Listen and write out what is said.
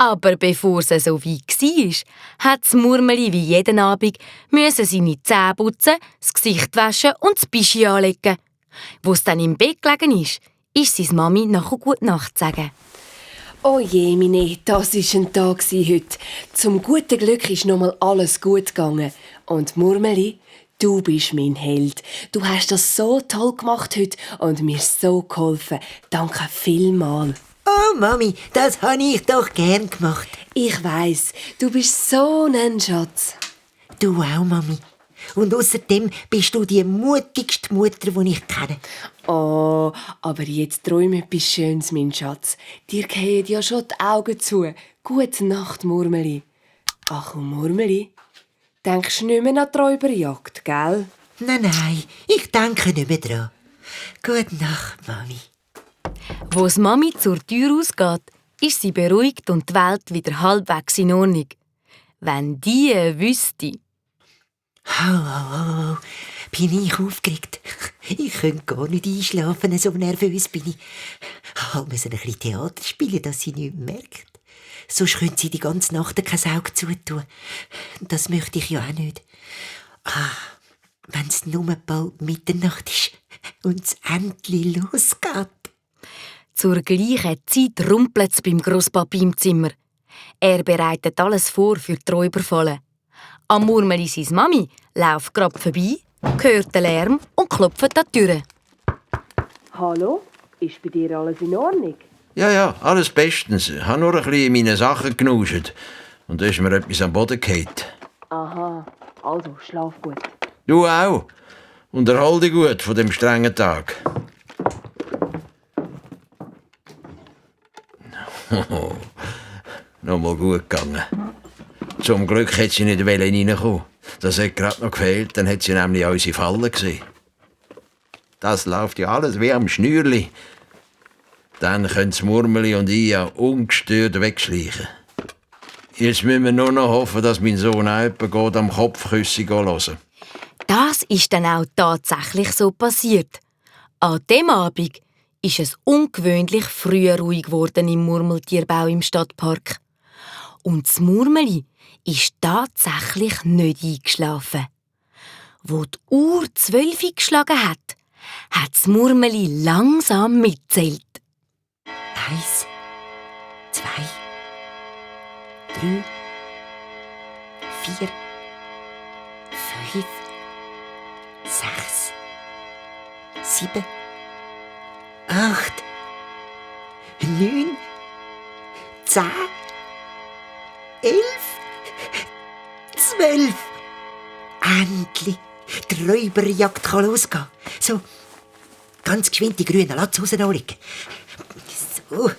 Aber bevor es so weit war, hat das Murmeli wie jeden Abend seine Zähne putzen, das Gesicht waschen und das Bischi anlegen. Wo es dann im Bett gelegen ist seine Mami nachher Gute Nacht sagen. Oh je, Mine, das war ein Tag heute. Zum guten Glück ist nochmal alles gut gegangen. Und Murmeli, du bist mein Held. Du hast das so toll gemacht heute und mir so geholfen. Danke vielmals. Oh, Mami, das habe ich doch gern gemacht. Ich weiss, du bist so ein Schatz. Du auch, Mami. Und außerdem bist du die mutigste Mutter, die ich kenne. Oh, aber jetzt träum etwas Schönes, mein Schatz. Dir gehen ja schon die Augen zu. Gute Nacht, Murmeli. Ach, und Murmeli, denkst du nicht mehr an die Räuberjagd, gell? Nein, ich denke nicht mehr dran. Gute Nacht, Mami. Wo die Mami zur Tür ausgeht, ist sie beruhigt und die Welt wieder halbwegs in Ordnung. Wenn die wüsste. Oh, bin ich aufgeregt. Ich könnte gar nicht einschlafen, so nervös bin ich. Ich musste ein bisschen Theater spielen, dass sie nichts merkt. Sonst könnte sie die ganze Nacht kein Auge zutun. Das möchte ich ja auch nicht. Wenn es nur bald Mitternacht ist und es endlich losgeht. Zur gleichen Zeit rumpelt es beim Grosspapi im Zimmer. Er bereitet alles vor für die Räuberfalle. Am Murmeli seine Mami läuft gerade vorbei, hört den Lärm und klopft an die Tür. Hallo, ist bei dir alles in Ordnung? Ja, alles bestens. Ich habe nur ein bisschen in meine Sachen genuscht. Und da ist mir etwas am Boden gefallen. Aha, also schlaf gut. Du auch. Und erhol dich gut von dem strengen Tag. Nochmal gut gegangen. Zum Glück hätte sie nicht reinkommen. Das hat gerade noch gefehlt, dann hätte sie nämlich unsere Falle gesehen. Das läuft ja alles wie am Schnürli. Dann können das Murmeli und ich ja ungestört wegschleichen. Jetzt müssen wir nur noch hoffen, dass mein Sohn auch jemanden am Kopfküsse hören. Das ist dann auch tatsächlich so passiert. An dem Abend ist es ungewöhnlich früh ruhig geworden im Murmeltierbau im Stadtpark. Und das Murmeli ist tatsächlich nicht eingeschlafen. Wo die Uhr 12 Uhr geschlagen hat das Murmeli langsam mitzählt. 1, 2, 3, 4, 5, 6, 7, 8, 9, 10, 11, 12. Endlich! Die Räuberjagd kann losgehen. So, ganz geschwind die grünen Latzhosen anlegen. So,